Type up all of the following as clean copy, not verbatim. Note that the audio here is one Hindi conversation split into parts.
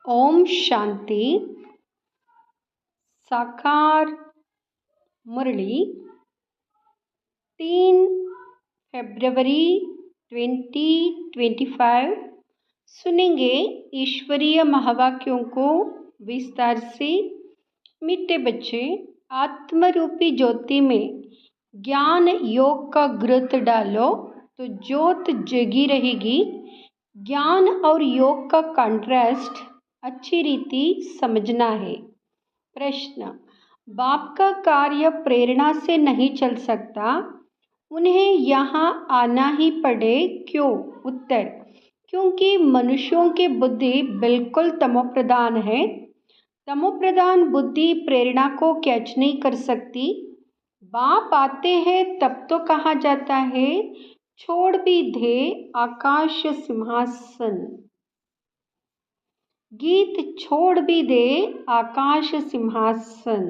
ओम शांति। साकार मुरली 3 फरवरी 2025 सुनेंगे ईश्वरीय महावाक्यों को विस्तार से। मीठे बच्चे, आत्मरूपी ज्योति में ज्ञान योग का घृत डालो तो ज्योत जगी रहेगी। ज्ञान और योग का कॉन्ट्रास्ट अच्छी रीति समझना है। प्रश्न: बाप का कार्य प्रेरणा से नहीं चल सकता, उन्हें यहाँ आना ही पड़े, क्यों? उत्तर: क्योंकि मनुष्यों की बुद्धि बिल्कुल तमोप्रधान है। तमोप्रधान बुद्धि प्रेरणा को कैच नहीं कर सकती। बाप आते हैं तब तो कहा जाता है, छोड़ भी दे आकाश सिंहासन। गीत छोड़ भी दे आकाश सिंहासन।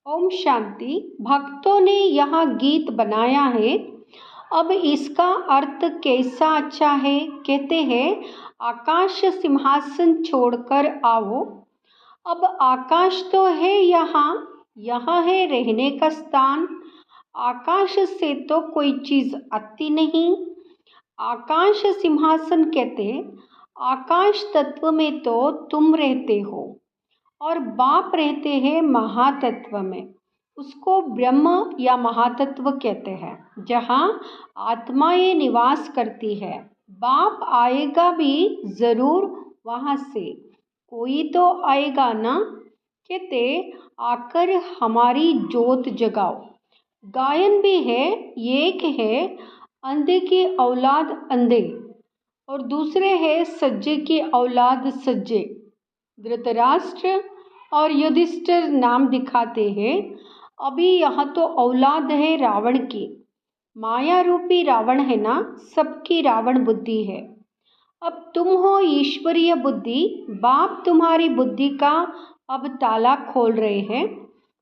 ओम शांति। भक्तों ने यह गीत बनाया है। अब इसका अर्थ कैसा अच्छा है? कहते हैं, आकाश सिंहासन छोड़कर आओ। अब आकाश तो है यहाँ, यहाँ है रहने का स्थान। आकाश से तो कोई चीज आती नहीं। आकाश सिंहासन कहते, आकाश तत्व में तो तुम रहते हो और बाप रहते हैं महातत्व में। उसको ब्रह्म या महातत्व कहते हैं, जहाँ आत्माएं निवास करती है। बाप आएगा भी जरूर वहाँ से, कोई तो आएगा ना। कहते, आकर हमारी जोत जगाओ। गायन भी है, एक है अंधे की औलाद अंधे और दूसरे है सज्जे की औलाद सज्जे। धृतराष्ट्र और युधिष्ठिर नाम दिखाते हैं। अभी यहाँ तो औलाद है रावण की। माया रूपी रावण है ना, सबकी रावण बुद्धि है। अब तुम हो ईश्वरीय बुद्धि। बाप तुम्हारी बुद्धि का अब ताला खोल रहे हैं।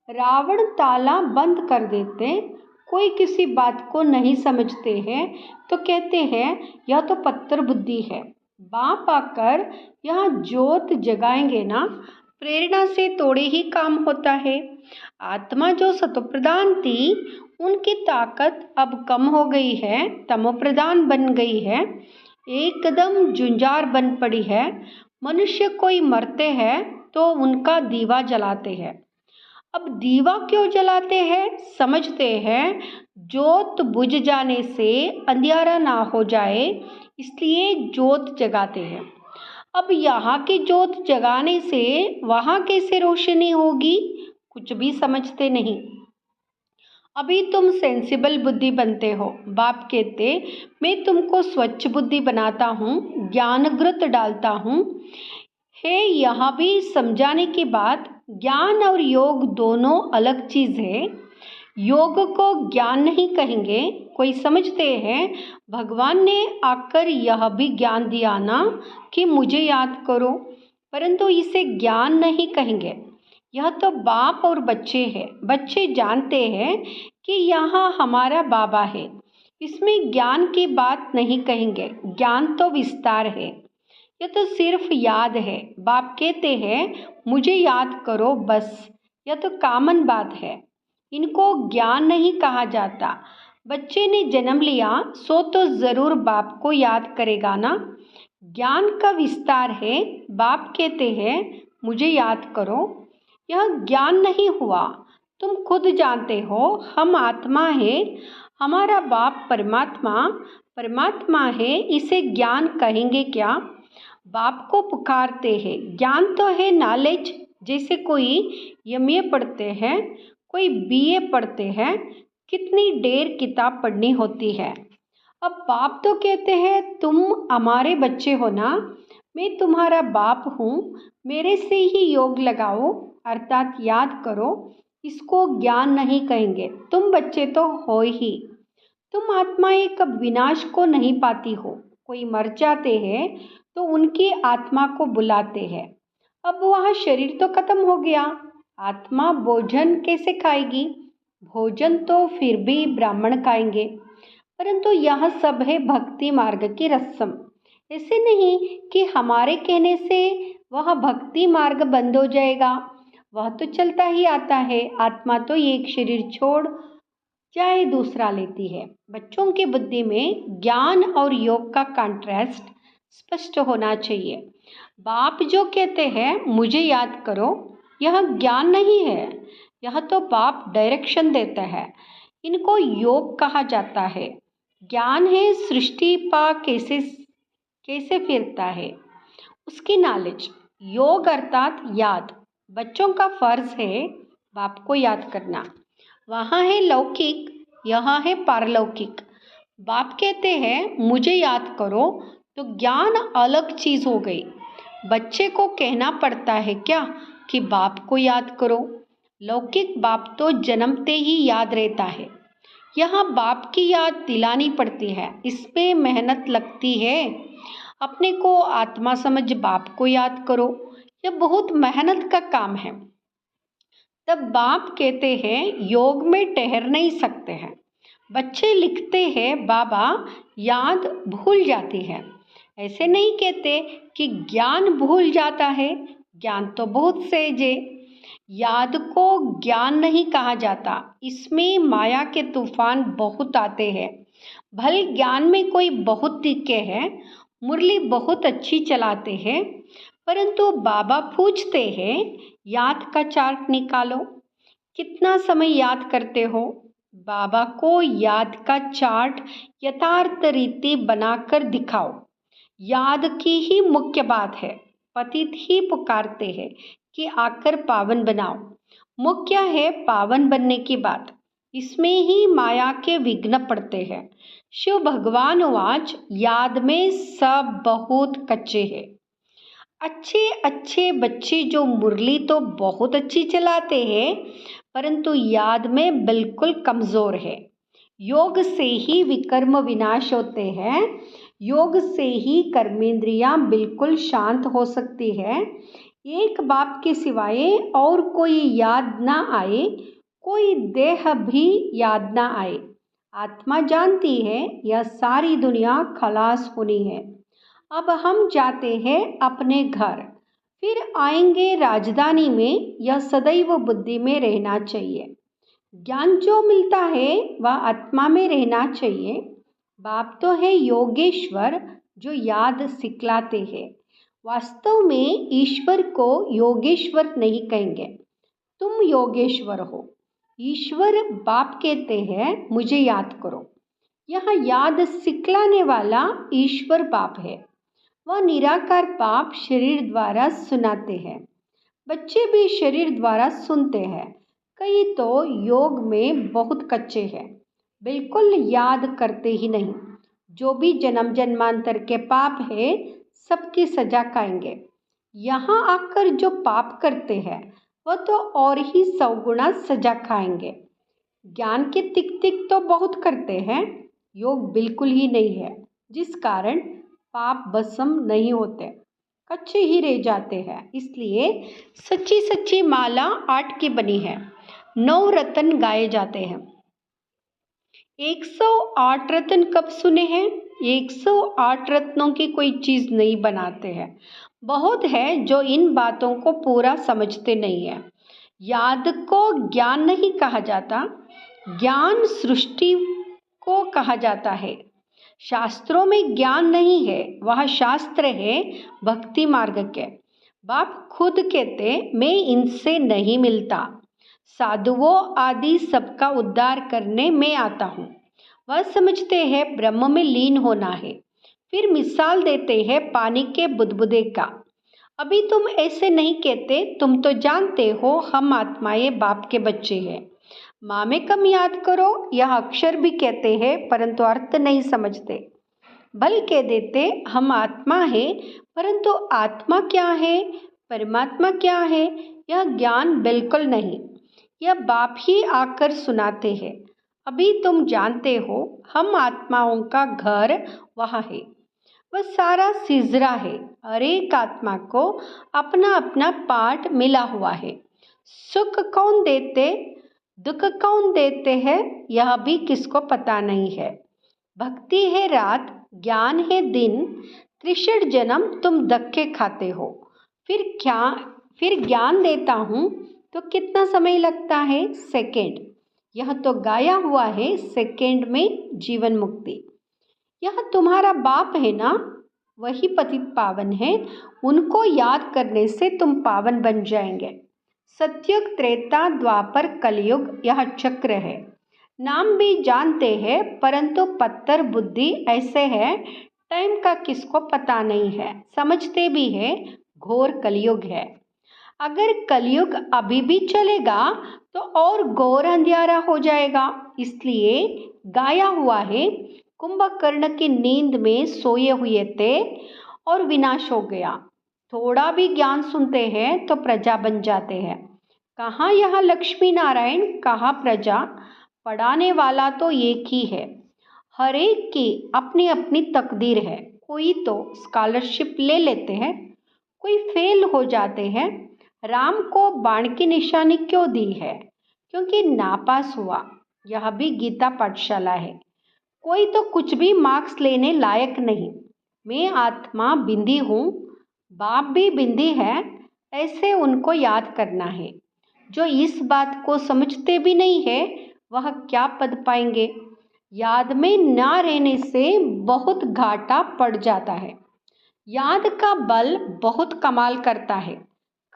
रावण ताला बंद कर देते, कोई किसी बात को नहीं समझते हैं तो कहते हैं यह तो पत्थर बुद्धि है। बाप आकर यहाँ जोत जगाएंगे ना, प्रेरणा से थोड़े ही काम होता है। आत्मा जो सतोप्रधान थी, उनकी ताकत अब कम हो गई है, तमोप्रधान बन गई है, एकदम जुंजार बन पड़ी है। मनुष्य कोई मरते हैं तो उनका दीवा जलाते हैं। अब दीवा क्यों जलाते हैं? समझते हैं जोत बुझ जाने से अंधियारा ना हो जाए, इसलिए जोत जगाते हैं। अब यहाँ की जोत जगाने से वहाँ कैसे रोशनी होगी? कुछ भी समझते नहीं। अभी तुम सेंसिबल बुद्धि बनते हो। बाप कहते, मैं तुमको स्वच्छ बुद्धि बनाता हूँ, ज्ञानघृत डालता हूँ। है यहाँ भी समझाने की बात, ज्ञान और योग दोनों अलग चीज है। योग को ज्ञान नहीं कहेंगे। कोई समझते हैं भगवान ने आकर यह भी ज्ञान दिया ना कि मुझे याद करो, परंतु इसे ज्ञान नहीं कहेंगे। यह तो बाप और बच्चे हैं। बच्चे जानते हैं कि यहाँ हमारा बाबा है, इसमें ज्ञान की बात नहीं कहेंगे। ज्ञान तो विस्तार है, यह तो सिर्फ याद है। बाप कहते हैं मुझे याद करो बस, यह तो कॉमन बात है, इनको ज्ञान नहीं कहा जाता। बच्चे ने जन्म लिया सो तो जरूर बाप को याद करेगा ना। ज्ञान का विस्तार है। बाप कहते हैं मुझे याद करो, यह ज्ञान नहीं हुआ। तुम खुद जानते हो हम आत्मा है, हमारा बाप परमात्मा परमात्मा है, इसे ज्ञान कहेंगे क्या? बाप को पुकारते हैं। ज्ञान तो है नॉलेज, जैसे कोई एमए पढ़ते हैं, कोई बीए पढ़ते हैं, कितनी ढेर किताब पढ़नी होती है। अब बाप तो कहते हैं तुम हमारे बच्चे हो ना, मैं तुम्हारा बाप हूँ, मेरे से ही योग लगाओ अर्थात याद करो। इसको ज्ञान नहीं कहेंगे, तुम बच्चे तो हो ही। तुम आत्माएं कब विनाश को नहीं पाती हो। कोई मर जाते हैं तो उनकी आत्मा को बुलाते हैं। अब वह शरीर तो खत्म हो गया, आत्मा भोजन कैसे खाएगी? भोजन तो फिर भी ब्राह्मण खाएंगे, परंतु यह सब है भक्ति मार्ग की रस्म। ऐसे नहीं कि हमारे कहने से वह भक्ति मार्ग बंद हो जाएगा, वह तो चलता ही आता है। आत्मा तो एक शरीर छोड़ चाहे दूसरा लेती है। बच्चों की बुद्धि में ज्ञान और योग का कॉन्ट्रास्ट स्पष्ट होना चाहिए। बाप जो कहते हैं मुझे याद करो, यह ज्ञान नहीं है, यह तो बाप डायरेक्शन देता है। इनको योग कहा जाता है। ज्ञान है सृष्टि पा कैसे कैसे फिरता है, उसकी नॉलेज। योग अर्थात याद। बच्चों का फर्ज है बाप को याद करना। वहाँ है लौकिक, यहाँ है पारलौकिक। बाप कहते हैं मुझे याद करो, तो ज्ञान अलग चीज हो गई। बच्चे को कहना पड़ता है क्या कि बाप को याद करो। लौकिक बाप तो जन्मते ही याद रहता है। यहाँ बाप की याद दिलानी पड़ती है, इसमें मेहनत लगती है। अपने को आत्मा समझ बाप को याद करो, यह बहुत मेहनत का काम है। तब बाप कहते हैं योग में ठहर नहीं सकते हैं। बच्चे लिखते हैं बाबा याद भूल जाती है। ऐसे नहीं कहते कि ज्ञान भूल जाता है, ज्ञान तो बहुत सहज है। याद को ज्ञान नहीं कहा जाता, इसमें माया के तूफान बहुत आते हैं। भले ज्ञान में कोई बहुत तीखे हैं, मुरली बहुत अच्छी चलाते हैं, परंतु बाबा पूछते हैं याद का चार्ट निकालो, कितना समय याद करते हो। बाबा को याद का चार्ट यथार्थ रीति बनाकर दिखाओ। याद की ही मुख्य बात है। पतित ही पुकारते हैं कि आकर पावन बनाओ। मुख्य है पावन बनने की बात, इसमें ही माया के विघ्न पड़ते हैं। शिव भगवान वाच याद में सब बहुत कच्चे हैं। अच्छे अच्छे बच्चे जो मुरली तो बहुत अच्छी चलाते हैं, परंतु याद में बिल्कुल कमजोर है। योग से ही विकर्म विनाश होते हैं। योग से ही कर्मेंद्रियां बिल्कुल शांत हो सकती है। एक बाप के सिवाय और कोई याद ना आए, कोई देह भी याद ना आए। आत्मा जानती है यह सारी दुनिया खलास होनी है। अब हम जाते हैं अपने घर, फिर आएंगे राजधानी में। यह सदैव बुद्धि में रहना चाहिए। ज्ञान जो मिलता है वह आत्मा में रहना चाहिए। बाप तो है योगेश्वर जो याद सिखलाते हैं। वास्तव में ईश्वर को योगेश्वर नहीं कहेंगे, तुम योगेश्वर हो। ईश्वर बाप कहते हैं मुझे याद करो। यहाँ याद सिखलाने वाला ईश्वर बाप है। वह निराकार बाप शरीर द्वारा सुनाते हैं। बच्चे भी शरीर द्वारा सुनते हैं। कई तो योग में बहुत कच्चे हैं, बिल्कुल याद करते ही नहीं। जो भी जन्म जन्मांतर के पाप है सबकी सजा खाएंगे। यहाँ आकर जो पाप करते हैं वह तो और ही 100 गुना सजा खाएंगे। ज्ञान के तिक तिक तो बहुत करते हैं, योग बिल्कुल ही नहीं है, जिस कारण पाप भस्म नहीं होते, कच्चे ही रह जाते हैं। इसलिए सच्ची सच्ची माला 8 की बनी है। 9 रत्न गाए जाते हैं। 108 रत्न कब सुने हैं? 108 रत्नों की कोई चीज नहीं बनाते हैं। बहुत है जो इन बातों को पूरा समझते नहीं है। याद को ज्ञान नहीं कहा जाता, ज्ञान सृष्टि को कहा जाता है। शास्त्रों में ज्ञान नहीं है, वह शास्त्र है भक्ति मार्ग के। बाप खुद कहते मैं इनसे नहीं मिलता, साधुओं आदि सबका उद्धार करने में आता हूँ। वह समझते हैं ब्रह्म में लीन होना है। फिर मिसाल देते हैं पानी के बुदबुदे का। अभी तुम ऐसे नहीं कहते, तुम तो जानते हो हम आत्माएं बाप के बच्चे हैं। माँ में कम याद करो, यह अक्षर भी कहते हैं परंतु अर्थ नहीं समझते। भल कह देते हम आत्मा है, परंतु आत्मा क्या है, परमात्मा क्या है, यह ज्ञान बिल्कुल नहीं। यह बाप ही आकर सुनाते हैं। अभी तुम जानते हो हम आत्माओं का घर वहाँ है, वह सारा सिजरा है। हर एक आत्मा को अपना अपना पार्ट मिला हुआ है। सुख कौन देते, दुख कौन देते हैं, यह भी किसको पता नहीं है। भक्ति है रात, ज्ञान है दिन, त्रिषठ जन्म तुम धक्के खाते हो, फिर ज्ञान देता हूँ तो कितना समय लगता है? सेकंड। यह तो गाया हुआ है सेकंड में जीवन मुक्ति। यह तुम्हारा बाप है ना, वही पतित पावन है, उनको याद करने से तुम पावन बन जाएंगे। सतयुग, त्रेता, द्वापर, कलयुग यह चक्र है। नाम भी जानते हैं परंतु पत्थर बुद्धि ऐसे है, टाइम का किसको पता नहीं है। समझते भी है घोर कलयुग है। अगर कलयुग अभी भी चलेगा तो और घोर अंधियारा हो जाएगा। इसलिए गाया हुआ है, कुंभकर्ण की नींद में सोए हुए थे और विनाश हो गया। थोड़ा भी ज्ञान सुनते हैं तो प्रजा बन जाते हैं। कहाँ यहाँ लक्ष्मी नारायण, कहाँ प्रजा, पढ़ाने वाला तो एक ही है। हर एक की अपनी अपनी तकदीर है। कोई तो स्कॉलरशिप ले लेते हैं, कोई फेल हो जाते हैं। राम को बाण की निशानी क्यों दी है? क्योंकि नापास हुआ। यह भी गीता पाठशाला है। कोई तो कुछ भी मार्क्स लेने लायक नहीं। मैं आत्मा बिंदी हूँ, बाप भी बिंदी है, ऐसे उनको याद करना है। जो इस बात को समझते भी नहीं है वह क्या पद पाएंगे? याद में ना रहने से बहुत घाटा पड़ जाता है। याद का बल बहुत कमाल करता है।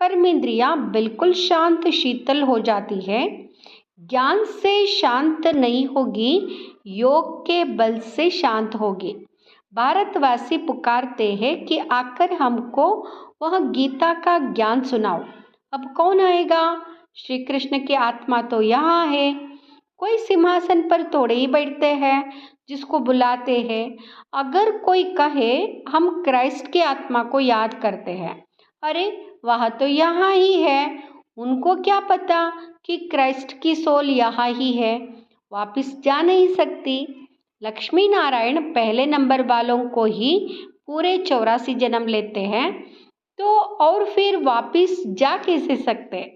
कर्मेंद्रियां बिल्कुल शांत शीतल हो जाती है। ज्ञान से शांत नहीं होगी, योग के बल से शांत होगी। भारतवासी पुकारते हैं कि आकर हमको वह गीता का ज्ञान सुनाओ। अब कौन आएगा? श्री कृष्ण की आत्मा तो यहाँ है। कोई सिंहासन पर थोड़े ही बैठते हैं जिसको बुलाते हैं। अगर कोई कहे हम क्राइस्ट की आत्मा को याद करते हैं, अरे वह तो यहाँ ही है, उनको क्या पता कि क्राइस्ट की सोल यहाँ ही है, वापस जा नहीं सकती। लक्ष्मी नारायण पहले नंबर वालों को ही पूरे 84 जन्म लेते हैं, तो और फिर वापस जा कैसे सकते?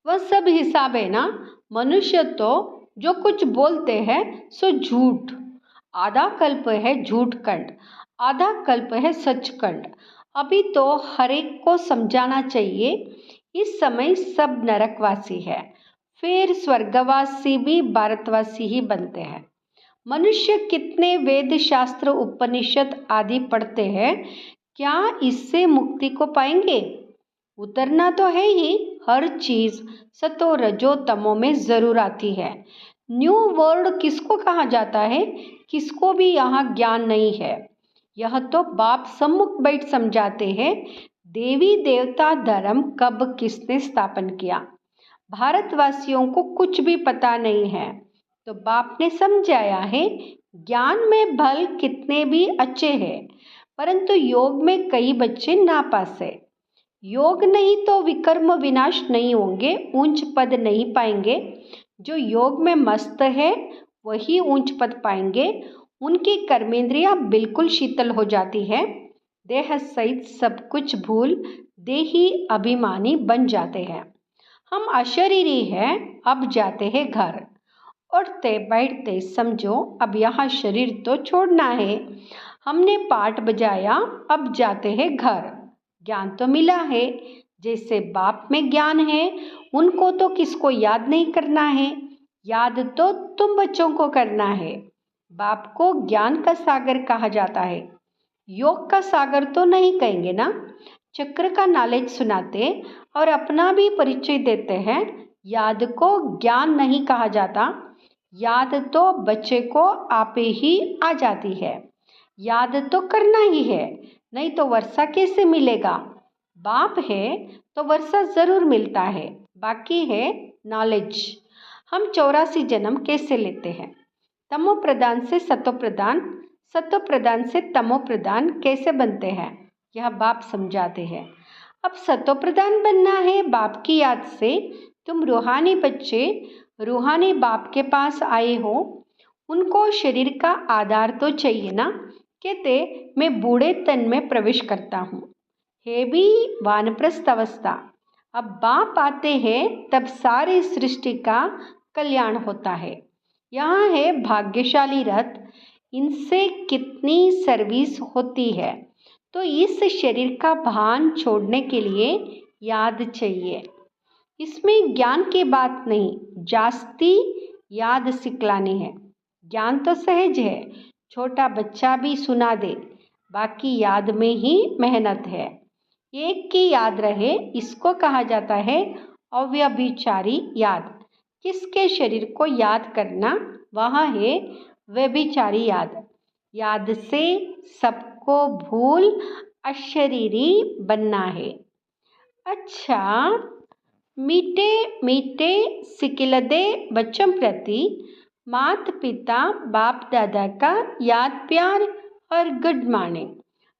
वह सब हिसाब है ना। मनुष्य तो जो कुछ बोलते हैं सो झूठ। आधा कल्प है झूठ कंड, आधा कल्प है सच कंड। अभी तो हर एक को समझाना चाहिए। इस समय सब नरकवासी है, फिर स्वर्गवासी भी भारतवासी ही बनते हैं। मनुष्य कितने वेद शास्त्र उपनिषद आदि पढ़ते हैं, क्या इससे मुक्ति को पाएंगे? उतरना तो है ही। हर चीज सतो रजो तमो में जरूर आती है। न्यू वर्ल्ड किसको कहा जाता है? किसको भी यहाँ ज्ञान नहीं है। यह तो बाप सम्मुख बैठ समझाते हैं। देवी देवता धर्म कब किसने स्थापन किया? भारतवासियों को कुछ भी पता नहीं है, तो बाप ने समझाया है। ज्ञान में भल कितने भी अच्छे हैं, परंतु योग में कई बच्चे नापास है। योग नहीं तो विकर्म विनाश नहीं होंगे, ऊंच पद नहीं पाएंगे। जो योग में मस्त है वही ऊंच पद पाएंगे। उनकी कर्मेंद्रियां बिल्कुल शीतल हो जाती है। देह सहित सब कुछ भूल देही अभिमानी बन जाते हैं। हम अशरीरी हैं, अब जाते हैं घर। उठते बैठते समझो अब यहाँ शरीर तो छोड़ना है। हमने पाठ बजाया, अब जाते हैं घर। ज्ञान तो मिला है। जैसे बाप में ज्ञान है, उनको तो किसको याद नहीं करना है। याद तो तुम बच्चों को करना है। बाप को ज्ञान का सागर कहा जाता है, योग का सागर तो नहीं कहेंगे ना। चक्र का नॉलेज सुनाते और अपना भी परिचय देते हैं। याद को ज्ञान नहीं कहा जाता। याद तो बच्चे को आपे ही आ जाती है। याद तो करना ही है, नहीं तो वर्षा कैसे मिलेगा? बाप है तो वर्षा जरूर मिलता है, बाकी है नॉलेज। हम 84 जन्म कैसे लेते हैं? तमो प्रधान से सतो प्रधान, सतो प्रधान से तमो प्रधान कैसे बनते हैं, यह बाप समझाते हैं। अब सतो प्रधान बनना है बाप की याद से। तुम रूहानी बच्चे रूहानी बाप के पास आए हो, उनको शरीर का आधार तो चाहिए ना। कहते मैं बूढ़े तन में प्रवेश करता हूँ, है भी वानप्रस्थ अवस्था। अब बाप आते हैं तब सारी सृष्टि का कल्याण होता है। यहाँ है भाग्यशाली रथ, इनसे कितनी सर्विस होती है। तो इस शरीर का भान छोड़ने के लिए याद चाहिए। इसमें ज्ञान की बात नहीं, जास्ती याद सिखलानी है। ज्ञान तो सहज है, छोटा बच्चा भी सुना दे, बाकी याद में ही मेहनत है। एक की याद रहे, इसको कहा जाता है अव्यभिचारी याद। किसके शरीर को याद करना, वह है व्यभिचारी याद। याद से सबको भूल अशरीरी बनना है। अच्छा, मीठे मीठे सिकिलदे बच्चों प्रति माता पिता बाप दादा का याद प्यार और गुड मॉर्निंग।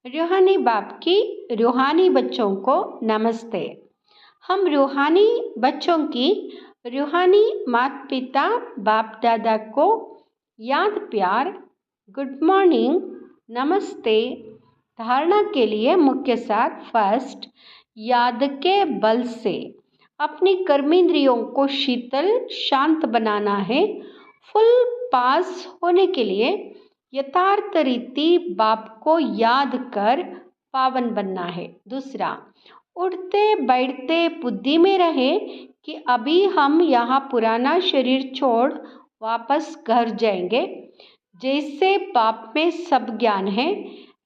रूहानी बाप की रूहानी बच्चों को नमस्ते। हम रूहानी बच्चों की रूहानी माता पिता बाप दादा को याद प्यार गुड मॉर्निंग नमस्ते। धारणा के लिए मुख्य सार। फर्स्ट, याद के बल से अपनी कर्मेंद्रियों को शीतल शांत बनाना है। फुल पास होने के लिए यथार्थ रीति बाप को याद कर पावन बनना है। दूसरा, उठते बैठते बुद्धि में रहे कि अभी हम यहाँ पुराना शरीर छोड़ वापस घर जाएंगे। जैसे बाप में सब ज्ञान है,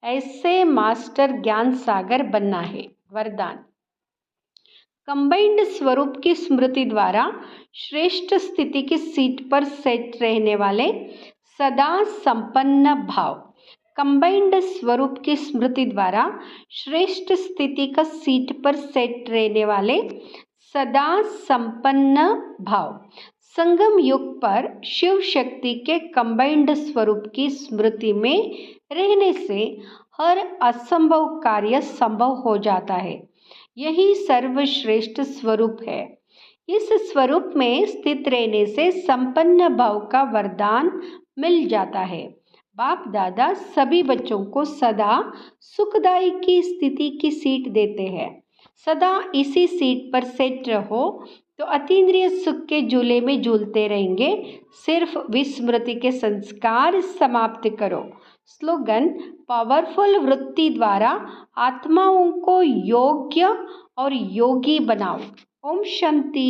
ऐसे मास्टर ज्ञान सागर बनना है। वरदान, कंबाइंड स्वरूप की स्मृति द्वारा श्रेष्ठ स्थिति की सीट पर सेट रहने वाले सदा संपन्न भाव। कंबाइंड स्वरूप की स्मृति द्वारा श्रेष्ठ स्थिति का सीट पर सेट रहने वाले सदा संपन्न भाव। संगम युग पर शिव शक्ति के कंबाइंड स्वरूप की स्मृति में रहने से हर असंभव कार्य संभव हो जाता है। यही सर्वश्रेष्ठ स्वरूप है। इस स्वरूप में स्थित रहने से संपन्न भाव का वरदान मिल जाता है। बाप दादा सभी बच्चों को सदा सुखदायी की स्थिति की सीट देते हैं। सदा इसी सीट पर सेट रहो तो अतीन्द्रिय सुख के झूले में झूलते रहेंगे। सिर्फ विस्मृति के संस्कार समाप्त करो। स्लोगन, पावरफुल वृत्ति द्वारा आत्माओं को योग्य और योगी बनाओ। ओम शांति।